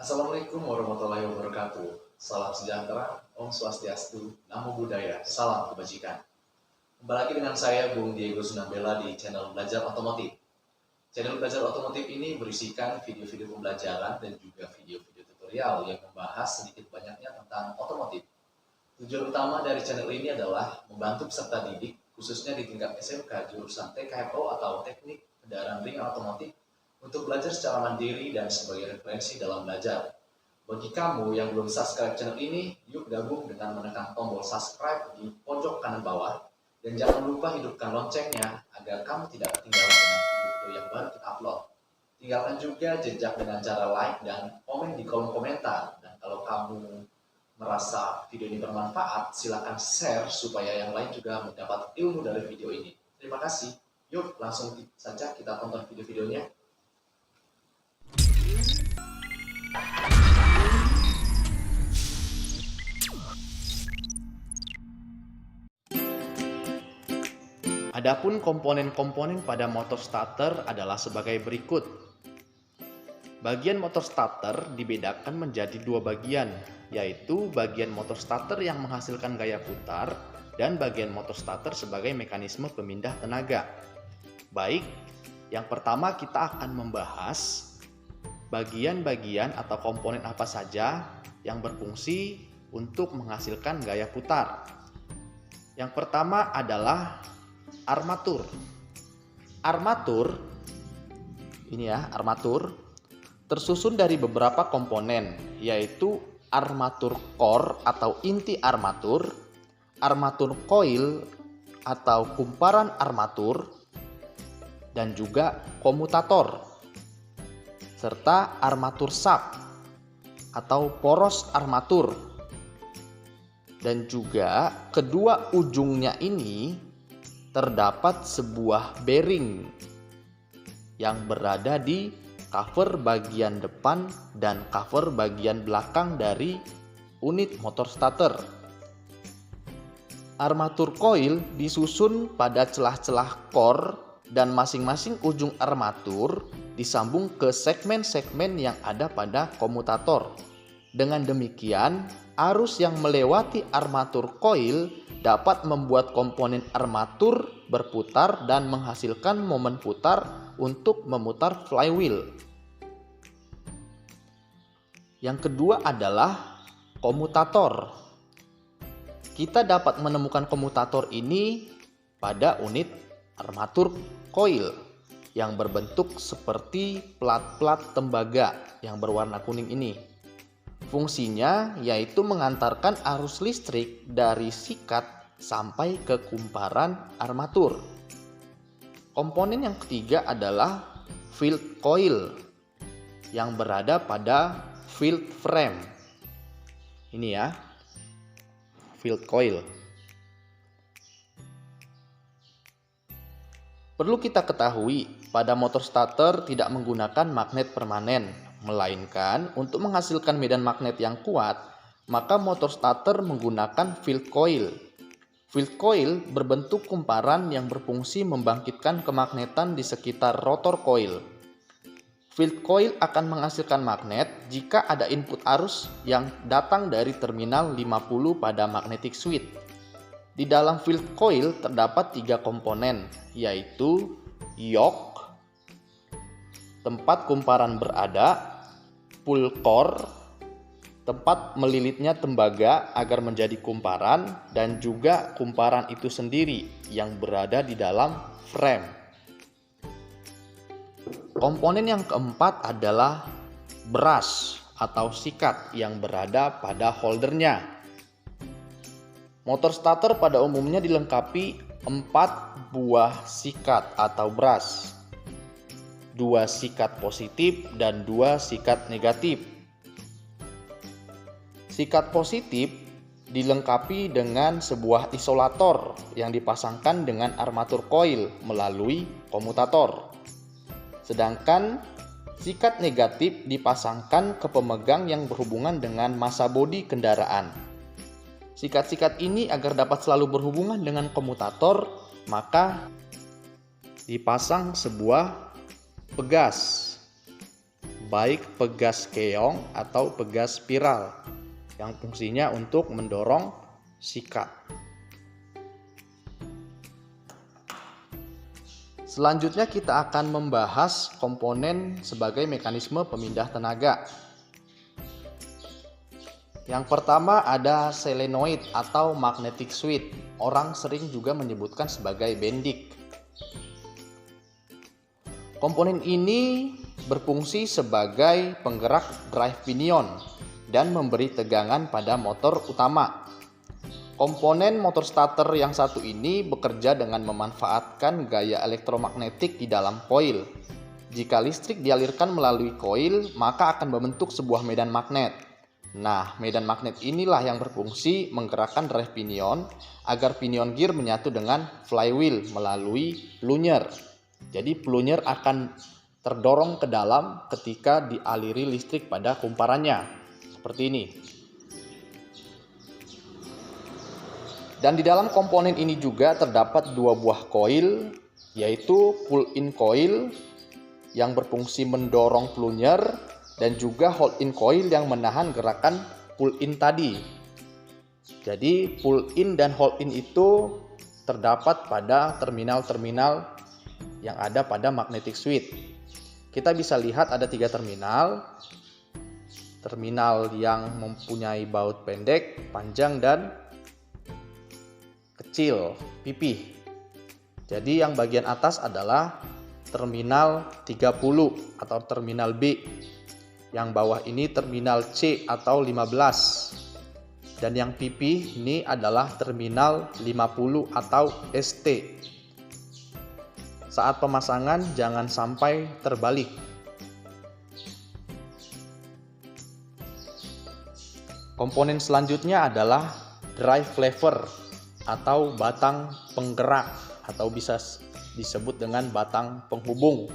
Assalamualaikum warahmatullahi wabarakatuh. Salam sejahtera, Om Swastiastu, Namo Buddhaya, salam kebajikan. Kembali lagi dengan saya, Bung Diego Sunambela di channel Belajar Otomotif. Channel Belajar Otomotif ini berisikan video-video pembelajaran dan juga video-video tutorial yang membahas sedikit banyaknya tentang otomotif. Tujuan utama dari channel ini adalah membantu peserta didik, khususnya di tingkat SMK jurusan TKFO atau Teknik Kendaraan Ringan Otomotif, untuk belajar secara mandiri dan sebagai referensi dalam belajar. Bagi kamu yang belum subscribe channel ini, yuk gabung dengan menekan tombol subscribe di pojok kanan bawah. Dan jangan lupa hidupkan loncengnya agar kamu tidak ketinggalan dengan video-video yang baru kita upload. Tinggalkan juga jejak dengan cara like dan komen di kolom komentar. Dan kalau kamu merasa video ini bermanfaat, silakan share supaya yang lain juga mendapat ilmu dari video ini. Terima kasih. Yuk langsung saja kita tonton video-videonya. Adapun komponen-komponen pada motor starter adalah sebagai berikut. Bagian motor starter dibedakan menjadi dua bagian, yaitu bagian motor starter yang menghasilkan gaya putar dan bagian motor starter sebagai mekanisme pemindah tenaga. Baik, yang pertama kita akan membahas bagian-bagian atau komponen apa saja yang berfungsi untuk menghasilkan gaya putar. Yang pertama adalah armatur. Armatur tersusun dari beberapa komponen, yaitu armatur core atau inti armatur, armatur coil atau kumparan armatur, dan juga komutator, serta armatur sub atau poros armatur. Dan juga kedua ujungnya ini terdapat sebuah bearing yang berada di cover bagian depan dan cover bagian belakang dari unit motor starter. Armatur coil disusun pada celah-celah core dan masing-masing ujung armatur disambung ke segmen-segmen yang ada pada komutator. Dengan demikian, arus yang melewati armatur coil dapat membuat komponen armatur berputar dan menghasilkan momen putar untuk memutar flywheel. Yang kedua adalah komutator. Kita dapat menemukan komutator ini pada unit armatur coil yang berbentuk seperti plat-plat tembaga yang berwarna kuning ini. Fungsinya yaitu mengantarkan arus listrik dari sikat sampai ke kumparan armatur. Komponen yang ketiga adalah field coil yang berada pada field frame. Ini ya, field coil. Perlu kita ketahui, pada motor starter tidak menggunakan magnet permanen, melainkan untuk menghasilkan medan magnet yang kuat, maka motor starter menggunakan field coil. Field coil berbentuk kumparan yang berfungsi membangkitkan kemagnetan di sekitar rotor coil. Field coil akan menghasilkan magnet jika ada input arus yang datang dari terminal 50 pada magnetic switch. Di dalam field coil terdapat tiga komponen, yaitu yoke, tempat kumparan berada, pull core, tempat melilitnya tembaga agar menjadi kumparan, dan juga kumparan itu sendiri yang berada di dalam frame. Komponen yang keempat adalah brush atau sikat yang berada pada holdernya. Motor starter pada umumnya dilengkapi 4 buah sikat atau brush, 2 sikat positif dan 2 sikat negatif. Sikat positif dilengkapi dengan sebuah isolator yang dipasangkan dengan armatur coil melalui komutator. Sedangkan sikat negatif dipasangkan ke pemegang yang berhubungan dengan massa bodi kendaraan. Sikat-sikat ini agar dapat selalu berhubungan dengan komutator, maka dipasang sebuah pegas baik pegas keong atau pegas spiral yang fungsinya untuk mendorong sikat. Selanjutnya kita akan membahas komponen sebagai mekanisme pemindah tenaga. Yang pertama ada solenoid atau magnetic switch. Orang sering juga menyebutkan sebagai bendik. Komponen ini berfungsi sebagai penggerak drive pinion dan memberi tegangan pada motor utama. Komponen motor starter yang satu ini bekerja dengan memanfaatkan gaya elektromagnetik di dalam koil. Jika listrik dialirkan melalui koil, maka akan membentuk sebuah medan magnet. Nah, medan magnet inilah yang berfungsi menggerakkan drive pinion agar pinion gear menyatu dengan flywheel melalui plunger. Jadi plunger akan terdorong ke dalam ketika dialiri listrik pada kumparannya. Seperti ini. Dan di dalam komponen ini juga terdapat dua buah koil, yaitu pull-in coil yang berfungsi mendorong plunger dan juga hold-in coil yang menahan gerakan pull-in tadi. Jadi pull-in dan hold-in itu terdapat pada terminal-terminal yang ada pada magnetic switch. Kita bisa lihat ada 3 terminal. Terminal yang mempunyai baut pendek, panjang, dan kecil, pipih. Jadi yang bagian atas adalah terminal 30 atau terminal B. Yang bawah ini terminal C atau 15. Dan yang pipih ini adalah terminal 50 atau ST. Saat pemasangan jangan sampai terbalik. Komponen selanjutnya adalah drive lever atau batang penggerak atau bisa disebut dengan batang penghubung.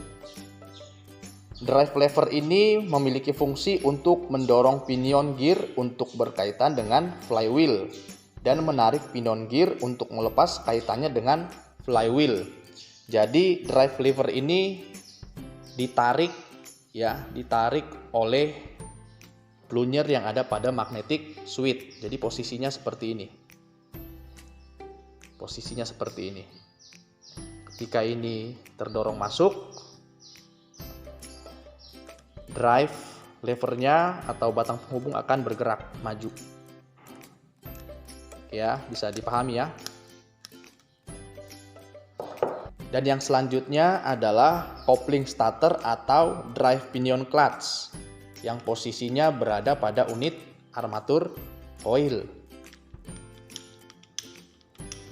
Drive lever ini memiliki fungsi untuk mendorong pinion gear untuk berkaitan dengan flywheel dan menarik pinion gear untuk melepas kaitannya dengan flywheel. Jadi drive lever ini ditarik oleh plunger yang ada pada magnetic switch. Jadi posisinya seperti ini. Posisinya seperti ini. Ketika ini terdorong masuk, drive levernya atau batang penghubung akan bergerak maju. Ya, bisa dipahami ya. Dan yang selanjutnya adalah coupling starter atau drive pinion clutch yang posisinya berada pada unit armatur coil.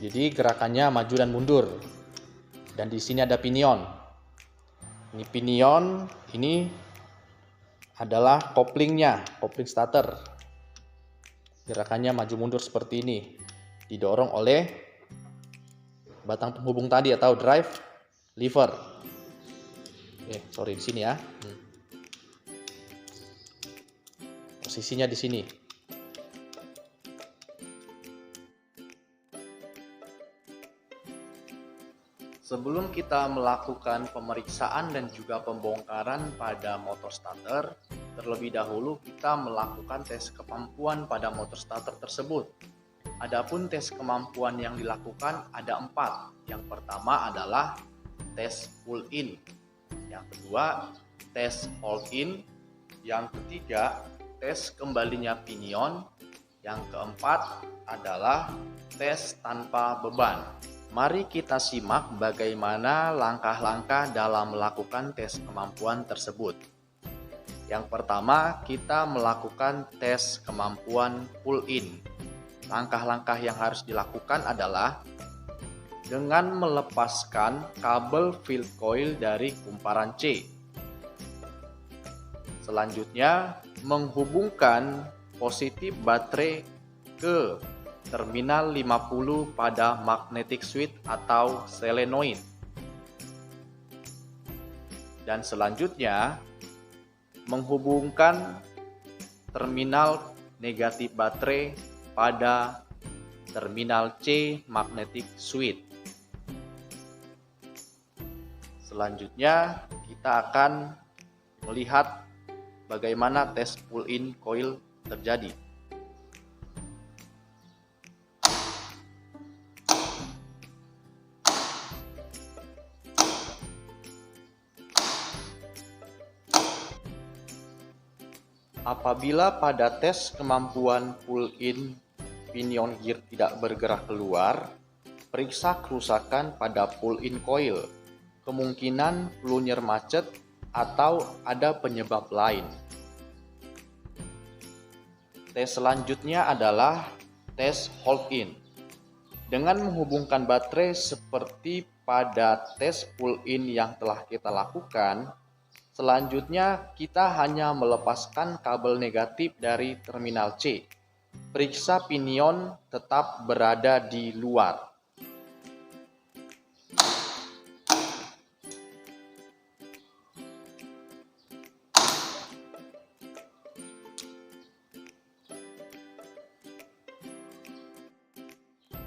Jadi gerakannya maju dan mundur. Dan di sini ada pinion. Ini pinion, ini adalah couplingnya, coupling starter. Gerakannya maju mundur seperti ini. Didorong oleh batang penghubung tadi atau drive lever. Di sini ya. Posisinya di sini. Sebelum kita melakukan pemeriksaan dan juga pembongkaran pada motor starter, terlebih dahulu kita melakukan tes kemampuan pada motor starter tersebut. Adapun tes kemampuan yang dilakukan ada 4. Yang pertama adalah tes pull-in. Yang kedua, tes hold-in. Yang ketiga, tes kembalinya pinion. Yang keempat adalah tes tanpa beban. Mari kita simak bagaimana langkah-langkah dalam melakukan tes kemampuan tersebut. Yang pertama, kita melakukan tes kemampuan pull-in. Langkah-langkah yang harus dilakukan adalah dengan melepaskan kabel field coil dari kumparan C. Selanjutnya, menghubungkan positif baterai ke terminal 50 pada magnetic switch atau solenoid. Dan selanjutnya, menghubungkan terminal negatif baterai pada terminal C magnetic switch. Selanjutnya, kita akan melihat bagaimana tes pull-in coil terjadi. Apabila pada tes kemampuan pull-in pinion gear tidak bergerak keluar, periksa kerusakan pada pull-in coil. Kemungkinan pelunyer macet atau ada penyebab lain. Tes selanjutnya adalah tes hold-in. Dengan menghubungkan baterai seperti pada tes pull-in yang telah kita lakukan, selanjutnya kita hanya melepaskan kabel negatif dari terminal C. Periksa pinion tetap berada di luar.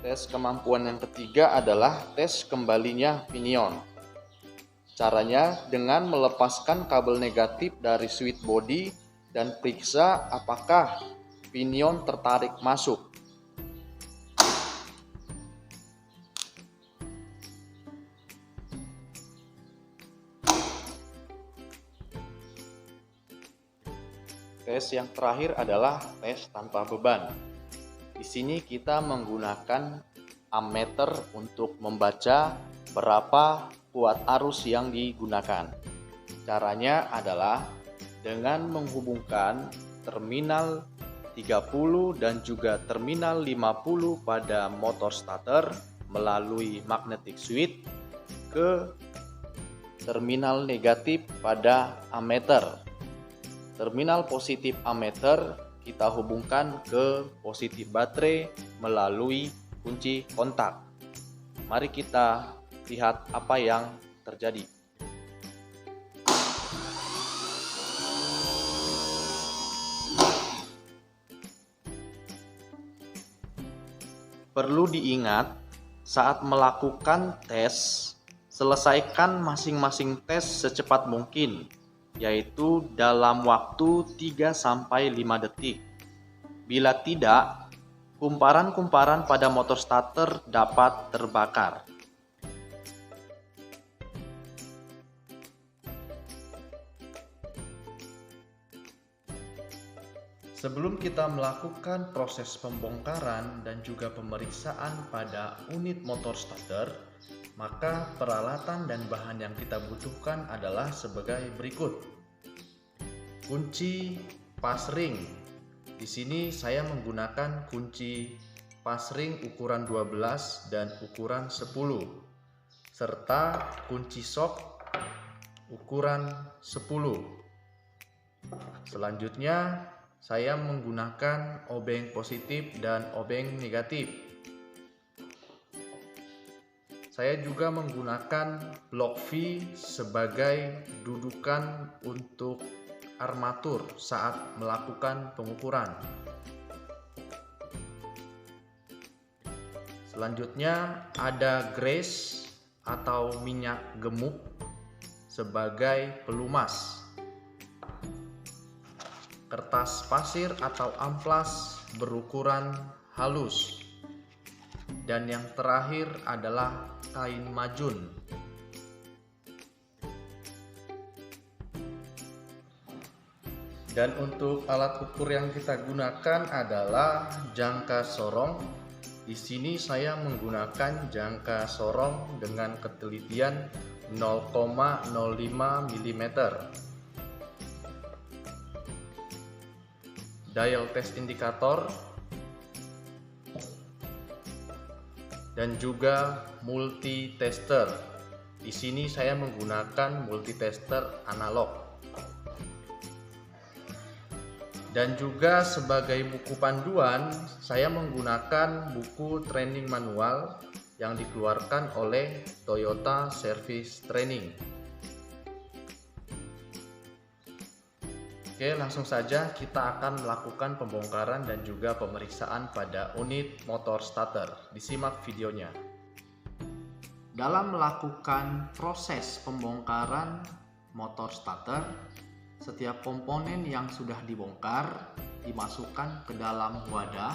Tes kemampuan yang ketiga adalah tes kembalinya pinion. Caranya dengan melepaskan kabel negatif dari switch body dan periksa apakah pinion tertarik masuk. Tes yang terakhir adalah tes tanpa beban. Di sini kita menggunakan ammeter untuk membaca berapa kuat arus yang digunakan. Caranya adalah dengan menghubungkan terminal 30 dan juga terminal 50 pada motor starter melalui magnetic switch ke terminal negatif pada ammeter. Terminal positif ammeter kita hubungkan ke positif baterai melalui kunci kontak. Mari kita lihat apa yang terjadi. Perlu diingat, saat melakukan tes, selesaikan masing-masing tes secepat mungkin, yaitu dalam waktu 3-5 detik. Bila tidak, kumparan-kumparan pada motor starter dapat terbakar. Sebelum kita melakukan proses pembongkaran dan juga pemeriksaan pada unit motor starter, maka peralatan dan bahan yang kita butuhkan adalah sebagai berikut. Kunci pas ring. Di sini saya menggunakan kunci pas ring ukuran 12 dan ukuran 10, serta kunci sok ukuran 10. Selanjutnya, saya menggunakan obeng positif dan obeng negatif. Saya juga menggunakan blok V sebagai dudukan untuk armatur saat melakukan pengukuran. Selanjutnya ada grease atau minyak gemuk sebagai pelumas. Kertas pasir atau amplas berukuran halus. Dan yang terakhir adalah kain majun. Dan untuk alat ukur yang kita gunakan adalah jangka sorong. Di sini saya menggunakan jangka sorong dengan ketelitian 0,05 mm. Dial test indikator dan juga multi tester. Di sini saya menggunakan multi tester analog. Dan juga sebagai buku panduan, saya menggunakan buku training manual yang dikeluarkan oleh Toyota Service Training. Oke, langsung saja kita akan melakukan pembongkaran dan juga pemeriksaan pada unit motor starter. Disimak videonya. Dalam melakukan proses pembongkaran motor starter, Setiap komponen yang sudah dibongkar dimasukkan ke dalam wadah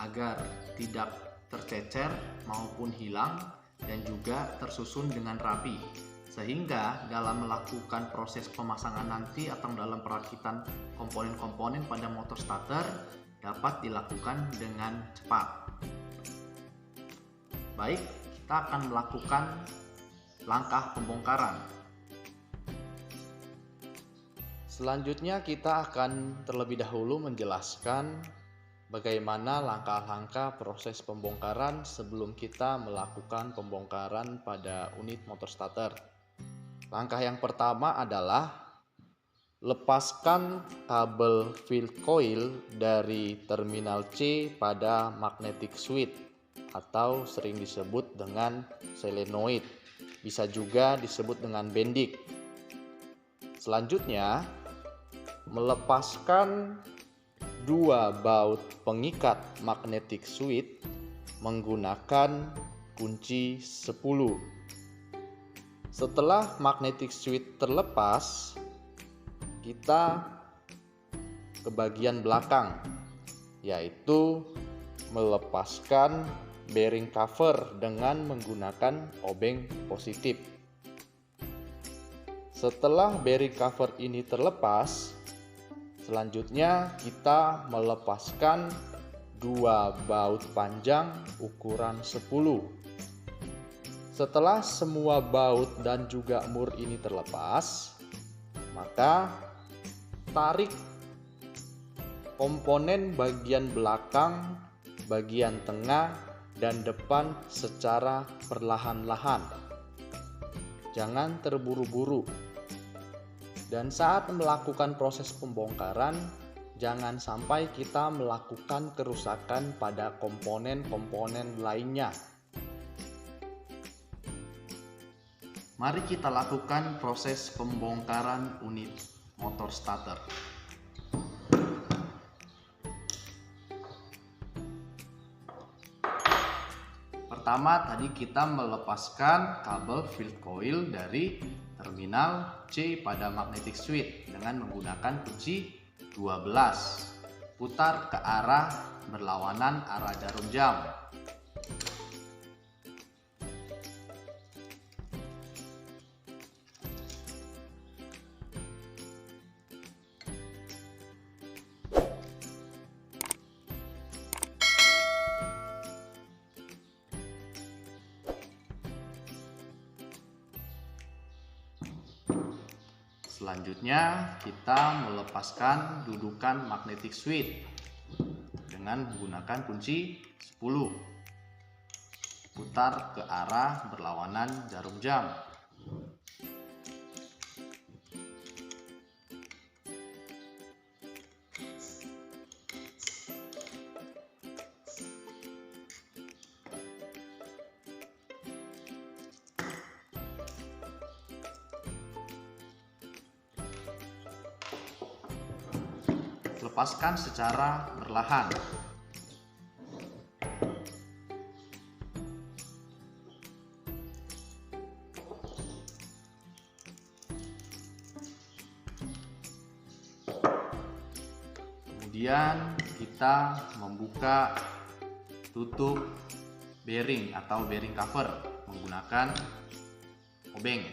agar tidak tercecer maupun hilang dan juga tersusun dengan rapi, sehingga dalam melakukan proses pemasangan nanti atau dalam perakitan komponen-komponen pada motor starter dapat dilakukan dengan cepat. Baik, kita akan melakukan langkah pembongkaran. Selanjutnya kita akan terlebih dahulu menjelaskan bagaimana langkah-langkah proses pembongkaran sebelum kita melakukan pembongkaran pada unit motor starter. Langkah yang pertama adalah lepaskan kabel field coil dari terminal C pada magnetic switch atau sering disebut dengan solenoid, bisa juga disebut dengan bendik. Selanjutnya, melepaskan dua baut pengikat magnetic switch menggunakan kunci 10. Setelah magnetic switch terlepas, kita ke bagian belakang, yaitu melepaskan bearing cover dengan menggunakan obeng positif. Setelah bearing cover ini terlepas, selanjutnya kita melepaskan dua baut panjang ukuran 10. Setelah semua baut dan juga mur ini terlepas, maka tarik komponen bagian belakang, bagian tengah, dan depan secara perlahan-lahan. Jangan terburu-buru. Dan saat melakukan proses pembongkaran, jangan sampai kita melakukan kerusakan pada komponen-komponen lainnya. Mari kita lakukan proses pembongkaran unit motor starter. Pertama, tadi kita melepaskan kabel field coil dari terminal C pada magnetic switch dengan menggunakan kunci 12. Putar ke arah berlawanan arah jarum jam. Selanjutnya kita melepaskan dudukan magnetic switch dengan menggunakan kunci 10. Putar ke arah berlawanan jarum jam. Lepaskan secara perlahan. Kemudian kita membuka tutup bearing atau bearing cover menggunakan obeng.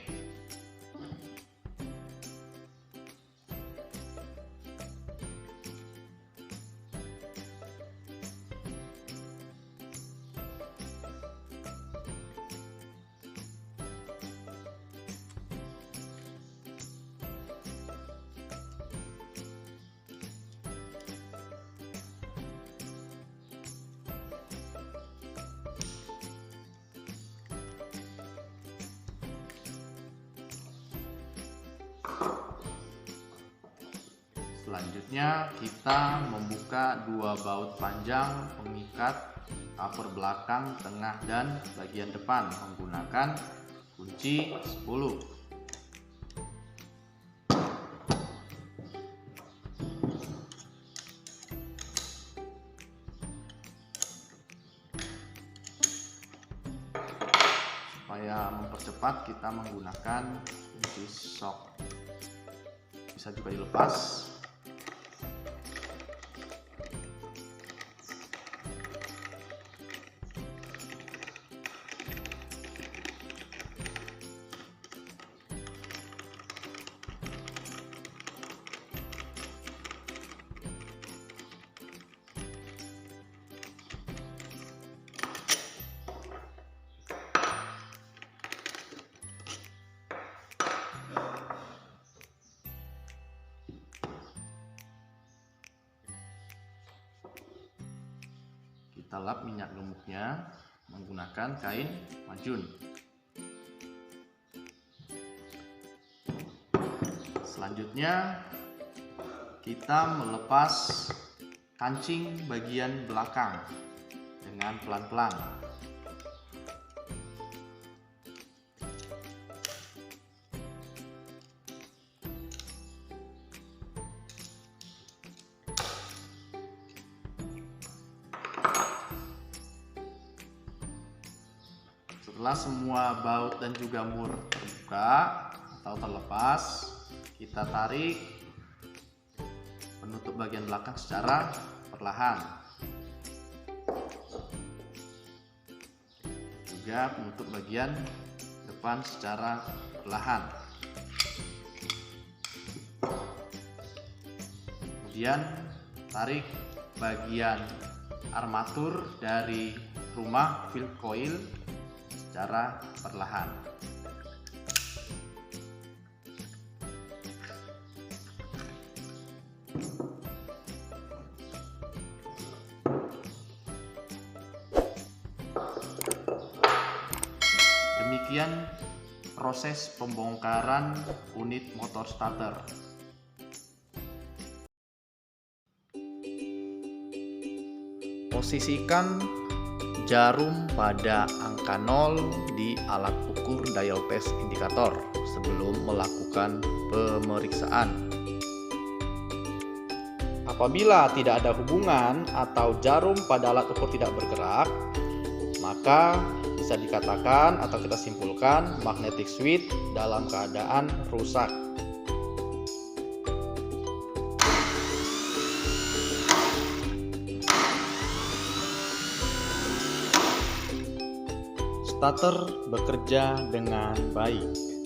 Selanjutnya kita membuka dua baut panjang pengikat cover belakang, tengah, dan bagian depan menggunakan kunci 10. Supaya mempercepat kita menggunakan kunci shock. Bisa bisa juga dilepas. Kita lap minyak gemuknya menggunakan kain majun. Selanjutnya kita melepas kancing bagian belakang dengan pelan-pelan. Setelah semua baut dan juga mur terbuka atau terlepas, kita tarik penutup bagian belakang secara perlahan. Juga penutup bagian depan secara perlahan. Kemudian tarik bagian armatur dari rumah fill coil secara perlahan. Demikian proses pembongkaran unit motor starter. Posisikan jarum pada angka 0 di alat ukur dial test indikator sebelum melakukan pemeriksaan. Apabila tidak ada hubungan atau jarum pada alat ukur tidak bergerak, maka bisa dikatakan atau kita simpulkan magnetic switch dalam keadaan rusak. Starter bekerja dengan baik.